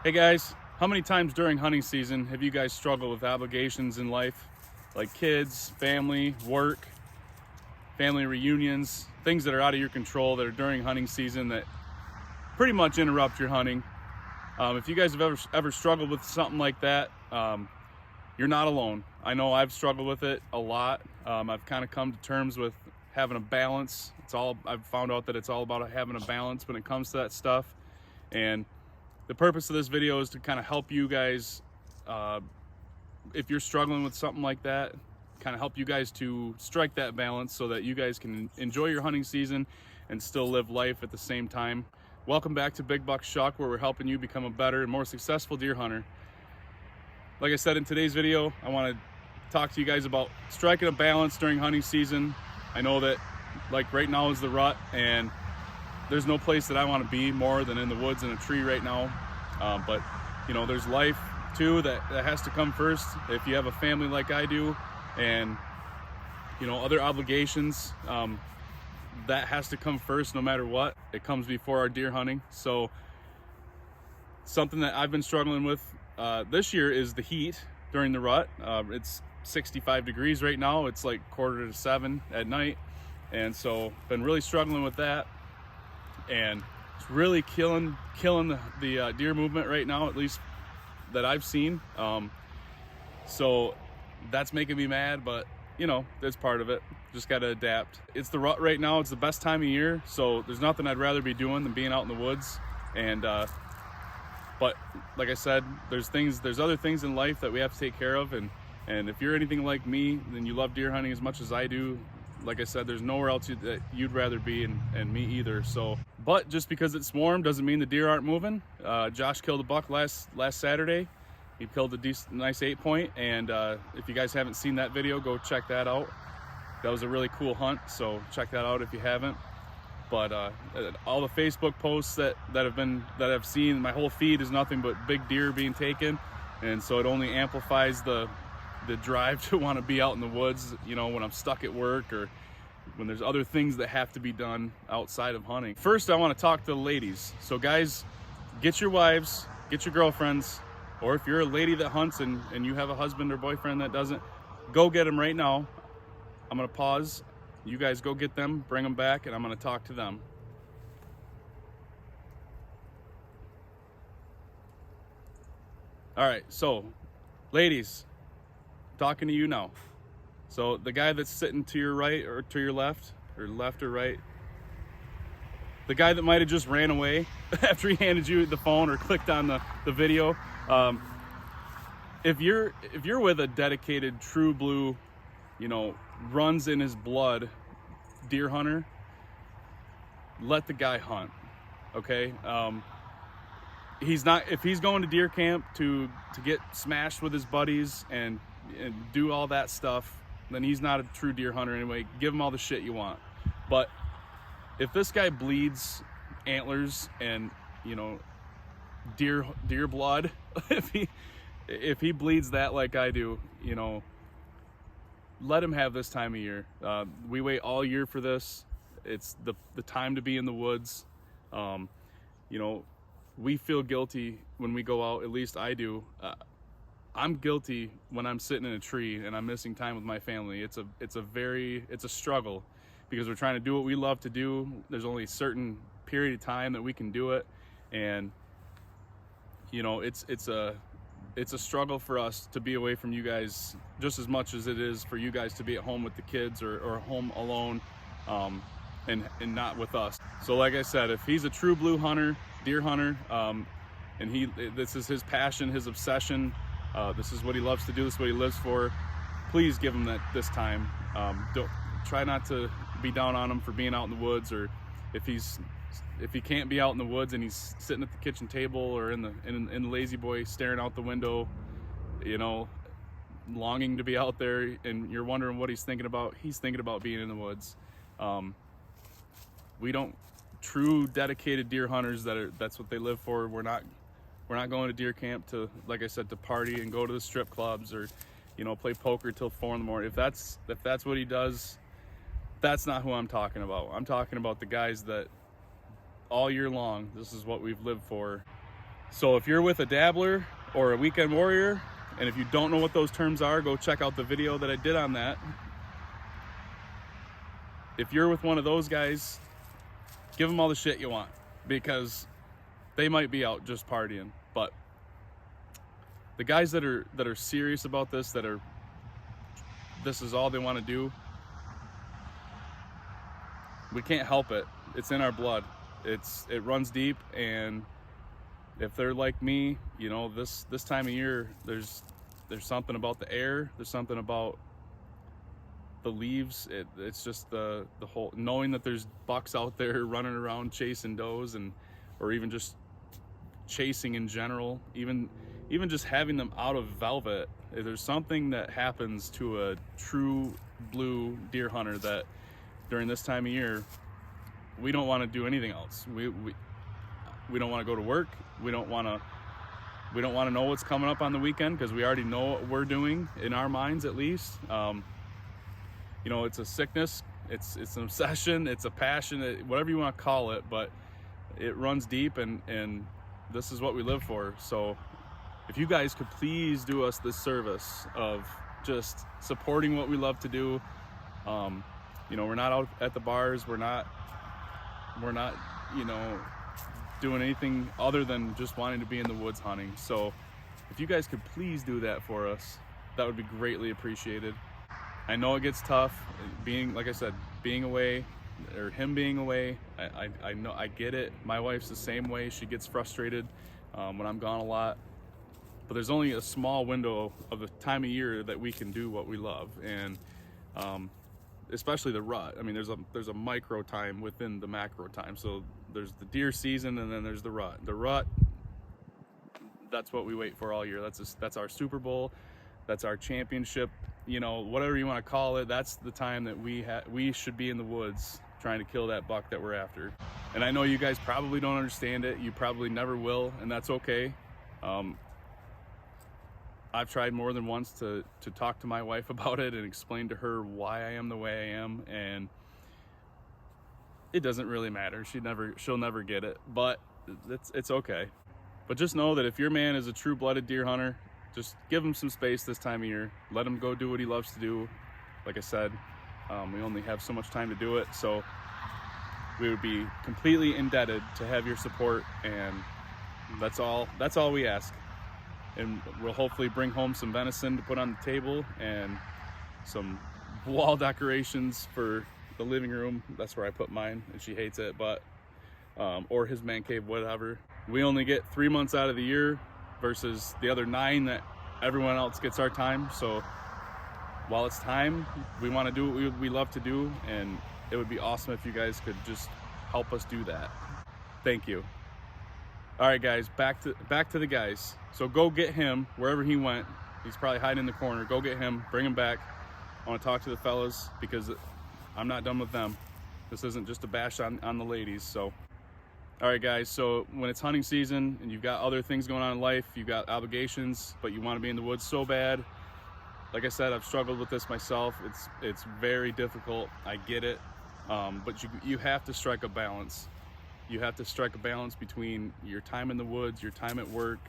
Hey guys, how many times during hunting season have you guys struggled with obligations in life, like kids, family, work, family reunions, things that are out of your control that are during hunting season that pretty much interrupt your hunting? If you guys have ever struggled with something like that, you're not alone. I know I've struggled with it a lot. I've kind of come to terms with having a balance. I've found out that it's all about having a balance when it comes to that stuff. And the purpose of this video is to kind of help you guys, if you're struggling with something like that, kind of help you guys to strike that balance so that you guys can enjoy your hunting season and still live life at the same time. Welcome back to Big Buck Shuck, where we're helping you become a better and more successful deer hunter. Like I said in today's video, I want to talk to you guys about striking a balance during hunting season. I know that like right now is the rut, and there's no place that I want to be more than in the woods in a tree right now. But you know, there's life too that has to come first. If you have a family like I do, and you know, other obligations, that has to come first no matter what. It comes before our deer hunting. So something that I've been struggling with this year is the heat during the rut. It's 65 degrees right now. It's like 6:45 at night, and so been really struggling with that, and it's really killing the deer movement right now, at least that I've seen. So that's making me mad, but you know, that's part of it. Just got to adapt. It's the rut right now. It's the best time of year, so there's nothing I'd rather be doing than being out in the woods. And but like I said, there's other things in life that we have to take care of, and if you're anything like me, then you love deer hunting as much as I do. Like I said, there's nowhere else that you'd rather be, and me either. So, but just because it's warm doesn't mean the deer aren't moving. Josh killed a buck last Saturday. He killed a nice 8-point, and if you guys haven't seen that video, go check that out. That was a really cool hunt, so check that out if you haven't. But all the Facebook posts that I've seen, my whole feed is nothing but big deer being taken, and so it only amplifies the drive to want to be out in the woods, you know, when I'm stuck at work or when there's other things that have to be done outside of hunting. First, I want to talk to the ladies. So guys, get your wives, get your girlfriends, or if you're a lady that hunts and you have a husband or boyfriend that doesn't, go get them right now. I'm going to pause. You guys go get them, bring them back, and I'm going to talk to them. All right, so ladies, talking to you now. So the guy that's sitting to your right or to your left or right, the guy that might have just ran away after he handed you the phone or clicked on the video, if you're with a dedicated true blue, you know, runs in his blood deer hunter, let the guy hunt. Okay, if he's going to deer camp to get smashed with his buddies and do all that stuff, then he's not a true deer hunter anyway. Give him all the shit you want. But if this guy bleeds antlers and, you know, deer blood, if he bleeds that like I do, you know, let him have this time of year. We wait all year for this. It's the time to be in the woods. You know, we feel guilty when we go out, at least I do. I'm guilty when I'm sitting in a tree and I'm missing time with my family. It's a struggle because we're trying to do what we love to do. There's only a certain period of time that we can do it, and you know, it's a struggle for us to be away from you guys just as much as it is for you guys to be at home with the kids or home alone, and not with us. So like I said, if he's a true blue hunter, deer hunter, and this is his passion, his obsession, this is what he loves to do, this is what he lives for, please give him this time. Don't try not to be down on him for being out in the woods, or if he can't be out in the woods and he's sitting at the kitchen table or in the lazy boy staring out the window, you know, longing to be out there, and you're wondering what he's thinking about being in the woods. We don't, true dedicated deer hunters that's what they live for. We're not going to deer camp to, like I said, to party and go to the strip clubs or, you know, play poker till 4 in the morning. If that's what he does, that's not who I'm talking about. I'm talking about the guys that all year long, this is what we've lived for. So if you're with a dabbler or a weekend warrior, and if you don't know what those terms are, go check out the video that I did on that. If you're with one of those guys, give them all the shit you want, because they might be out just partying. But the guys that are serious about this, this is all they want to do, we can't help it. It's in our blood. It runs deep, and if they're like me, you know, this time of year, there's something about the air, there's something about the leaves. It's just the whole, knowing that there's bucks out there running around chasing does, or even just chasing in general, even just having them out of velvet. There's something that happens to a true blue deer hunter that during this time of year, we don't want to do anything else. We don't want to go to work. We don't want to know what's coming up on the weekend, because we already know what we're doing in our minds, at least. You know, it's a sickness, it's an obsession, it's a passion, whatever you want to call it, but it runs deep, and this is what we live for. So if you guys could please do us this service of just supporting what we love to do. You know, we're not out at the bars, we're not, you know, doing anything other than just wanting to be in the woods hunting. So if you guys could please do that for us, that would be greatly appreciated. I know it gets tough being, like I said, being away, or him being away. I know, I get it. My wife's the same way. She gets frustrated when I'm gone a lot, but there's only a small window of the time of year that we can do what we love. And especially the rut. I mean, there's a micro time within the macro time. So there's the deer season, and then there's the rut. The rut, that's what we wait for all year. That's our Super Bowl. That's our championship. You know, whatever you want to call it. That's the time that we should be in the woods trying to kill that buck that we're after. And I know you guys probably don't understand it. You probably never will, and that's okay. I've tried more than once to talk to my wife about it and explain to her why I am the way I am, and it doesn't really matter. She'll never get it, but it's okay. But just know that if your man is a true-blooded deer hunter, just give him some space this time of year. Let him go do what he loves to do. Like I said, we only have so much time to do it, so we would be completely indebted to have your support, and that's all we ask. And we'll hopefully bring home some venison to put on the table, and some wall decorations for the living room. That's where I put mine, and she hates it, but or his man cave, whatever. We only get 3 months out of the year versus the other 9 that everyone else gets our time. So while it's time, we want to do what we love to do, and it would be awesome if you guys could just help us do that. Thank you. All right, guys, back to the guys. So go get him wherever he went. He's probably hiding in the corner. Go get him, bring him back. I want to talk to the fellas, because I'm not done with them. This isn't just a bash on the ladies. So, all right, guys, so when it's hunting season and you've got other things going on in life, you've got obligations, but you want to be in the woods so bad. Like I said, I've struggled with this myself. It's very difficult. I get it, but you have to strike a balance. You have to strike a balance between your time in the woods, your time at work.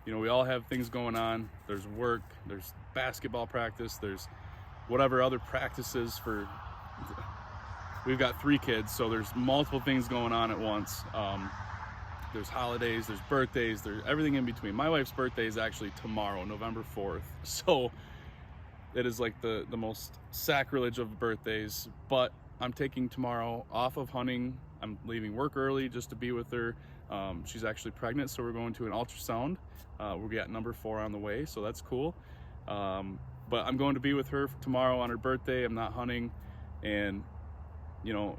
You know, we all have things going on. There's work, there's basketball practice, there's whatever other practices for. We've got 3 kids, so there's multiple things going on at once. There's holidays, there's birthdays, there's everything in between. My wife's birthday is actually tomorrow, November 4th. So it is like the most sacrilege of birthdays, but I'm taking tomorrow off of hunting. I'm leaving work early just to be with her. She's actually pregnant, so we're going to an ultrasound. We got number 4 on the way, so that's cool. But I'm going to be with her tomorrow on her birthday. I'm not hunting, and you know,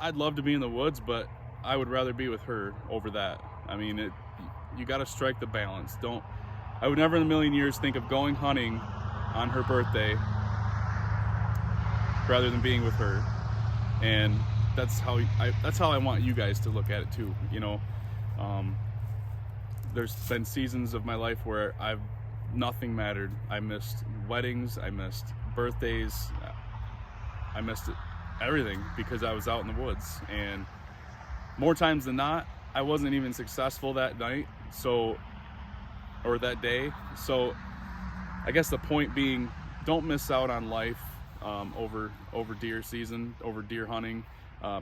I'd love to be in the woods, but I would rather be with her over that. I mean, you got to strike the balance. I would never in a million years think of going hunting on her birthday rather than being with her. And that's how I want you guys to look at it too. You know, there's been seasons of my life where nothing mattered. I missed weddings, I missed birthdays, I missed everything because I was out in the woods. And more times than not, I wasn't even successful that night, so, or that day. So I guess the point being, don't miss out on life over deer season, over deer hunting.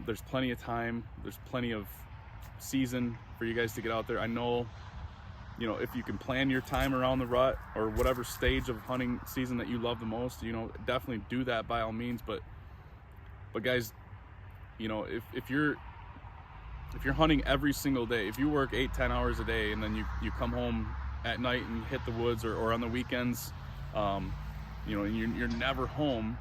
There's plenty of time. There's plenty of season for you guys to get out there. I know, you know, if you can plan your time around the rut or whatever stage of hunting season that you love the most, you know, definitely do that by all means. But guys, you know, if you're hunting every single day, if you work 8-10 hours a day and then you come home at night and hit the woods, or on the weekends, you know, and you're never home,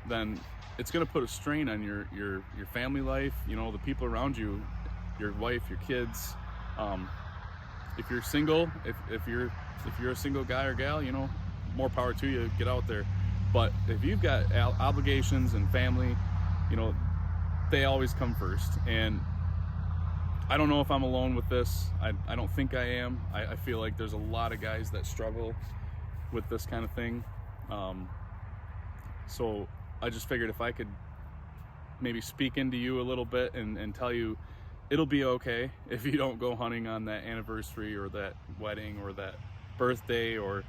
then it's going to put a strain on your family life, you know, the people around you, your wife, your kids. If you're single, if you're a single guy or gal, you know, more power to you, get out there. But if you've got obligations and family, you know, they always come first. And I don't know if I'm alone with this. I don't think I am. I feel like there's a lot of guys that struggle with this kind of thing. So I just figured if I could maybe speak into you a little bit and tell you it'll be okay if you don't go hunting on that anniversary or that wedding or that birthday, or,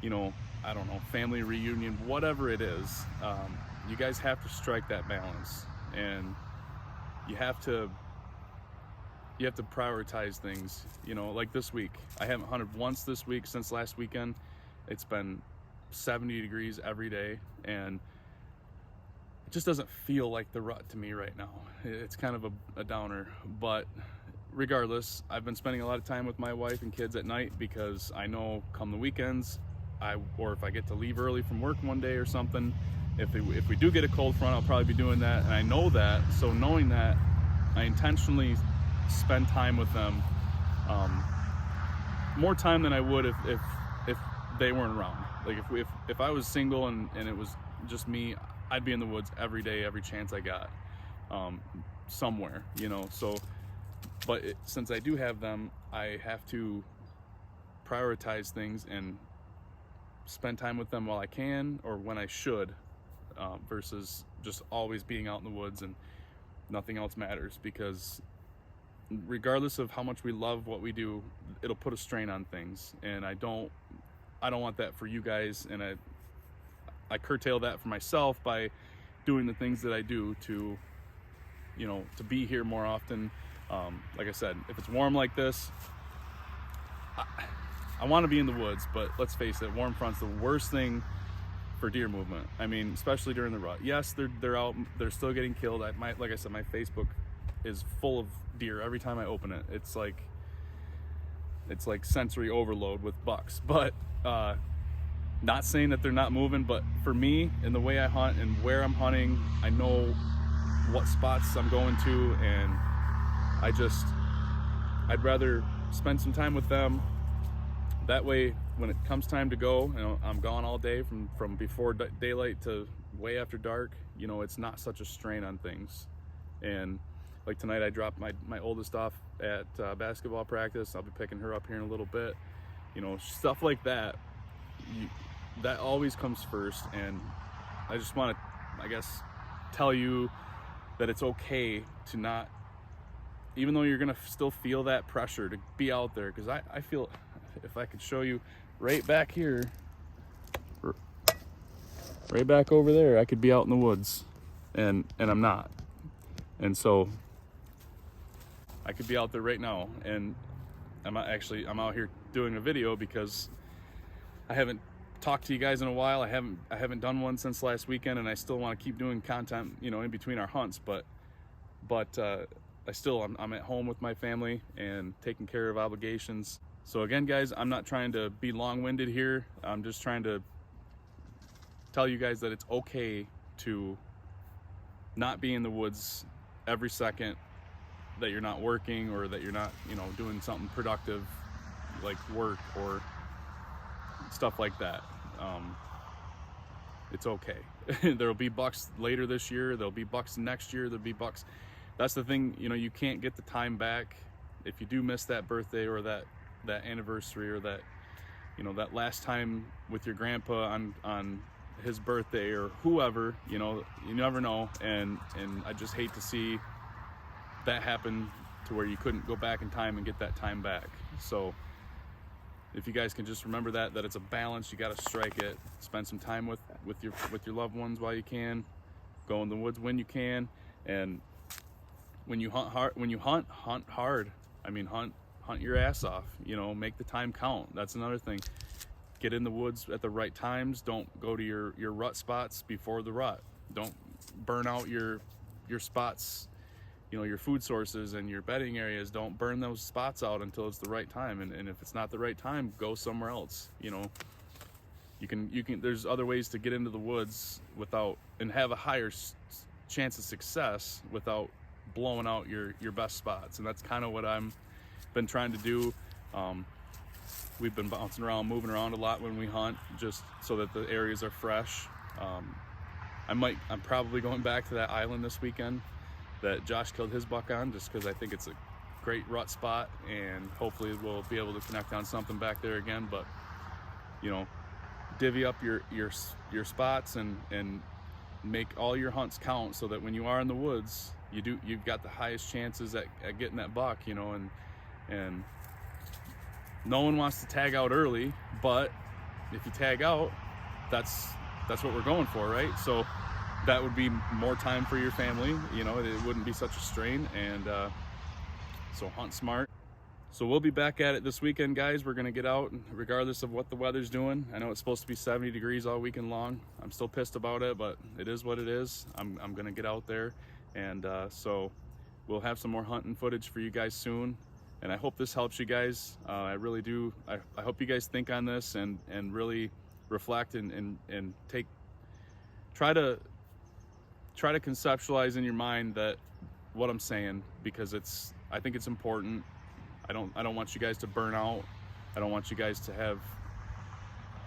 you know, I don't know, family reunion, whatever it is. You guys have to strike that balance, and you have to prioritize things. You know, like this week, I haven't hunted once this week since last weekend. It's been 70 degrees every day, and it just doesn't feel like the rut to me right now. It's kind of a downer. But regardless, I've been spending a lot of time with my wife and kids at night, because I know come the weekends, or if I get to leave early from work one day or something, if we do get a cold front, I'll probably be doing that, and I know that. So knowing that, I intentionally spend time with them, more time than I would if they weren't around. Like if I was single and it was just me, I'd be in the woods every day, every chance I got, somewhere, you know. So, but since I do have them, I have to prioritize things and spend time with them while I can, or when I should, versus just always being out in the woods and nothing else matters. Because regardless of how much we love what we do, it'll put a strain on things, and I don't want that for you guys. And I curtail that for myself by doing the things that I do to, you know, to be here more often. Like I said, if it's warm like this, I want to be in the woods, but let's face it, warm front's the worst thing for deer movement. I mean, especially during the rut. Yes, they're out, they're still getting killed. Like I said, my Facebook is full of deer every time I open it. It's like sensory overload with bucks. But not saying that they're not moving, but for me and the way I hunt and where I'm hunting, I know what spots I'm going to, and I'd rather spend some time with them. That way, when it comes time to go, you know, I'm gone all day from before daylight to way after dark. You know, it's not such a strain on things. And like tonight, I dropped my oldest off at basketball practice. I'll be picking her up here in a little bit. You know, stuff like that. That always comes first. And I just want to, I guess, tell you that it's okay to not, even though you're gonna still feel that pressure to be out there. Because I feel, if I could show you right back here, right back over there, I could be out in the woods, and I'm not. And so I could be out there right now, and I'm out here doing a video because I haven't talked to you guys in a while. I haven't done one since last weekend, and I still want to keep doing content, you know, in between our hunts. But I'm at home with my family and taking care of obligations. So again, guys, I'm not trying to be long-winded here. I'm just trying to tell you guys that it's okay to not be in the woods every second that you're not working, or that you're not, you know, doing something productive like work or stuff like that. It's okay. There'll be bucks later this year. There'll be bucks next year. There'll be bucks. That's the thing, you know, you can't get the time back. If you do miss that birthday or that anniversary, or that, you know, that last time with your grandpa on his birthday, or whoever, you know, you never know. And I just hate to see that happen to where you couldn't go back in time and get that time back. So if you guys can just remember that it's a balance. You got to strike it. Spend some time with your loved ones while you can. Go in the woods when you can, and when you hunt hard. I mean, hunt your ass off. You know, make the time count. That's another thing. Get in the woods at the right times. Don't go to your rut spots before the rut. Don't burn out your spots, you know, your food sources and your bedding areas. Don't burn those spots out until it's the right time. And if it's not the right time, go somewhere else. You know, you can there's other ways to get into the woods without, and have a higher chance of success without blowing out your best spots. And that's kind of what I'm been trying to do. We've been bouncing around, moving around a lot when we hunt, just so that the areas are fresh. I'm probably going back to that island this weekend that Josh killed his buck on, just because I think it's a great rut spot, and hopefully we'll be able to connect on something back there again. But you know, divvy up your spots and make all your hunts count, so that when you are in the woods, you've got the highest chances at getting that buck. You know, and no one wants to tag out early, but if you tag out, that's what we're going for, right? So that would be more time for your family. You know, it wouldn't be such a strain. And so hunt smart. So we'll be back at it this weekend, guys. We're gonna get out regardless of what the weather's doing. I know it's supposed to be 70 degrees all weekend long. I'm still pissed about it, but it is what it is. I'm gonna get out there, and so we'll have some more hunting footage for you guys soon. And I hope this helps you guys. I really do. I hope you guys think on this and really reflect and try to conceptualize in your mind that what I'm saying, because I think it's important. I don't want you guys to burn out. I don't want you guys to have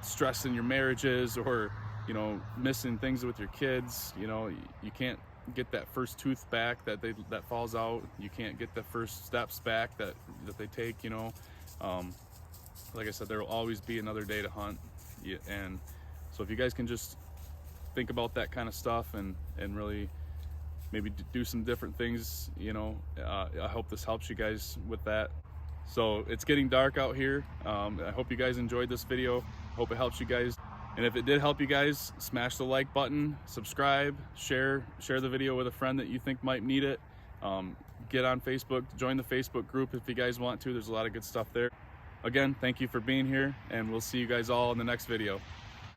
stress in your marriages, or, you know, missing things with your kids. You know, you can't get that first tooth back that falls out. You can't get the first steps back that they take. You know, like I said, there will always be another day to hunt. And so if you guys can just think about that kind of stuff and really maybe do some different things, you know, I hope this helps you guys with that. So it's getting dark out here. I hope you guys enjoyed this video. Hope it helps you guys. And if it did help you guys, smash the like button, subscribe, share the video with a friend that you think might need it. Get on Facebook, join the Facebook group if you guys want to. There's a lot of good stuff there. Again, thank you for being here, and we'll see you guys all in the next video.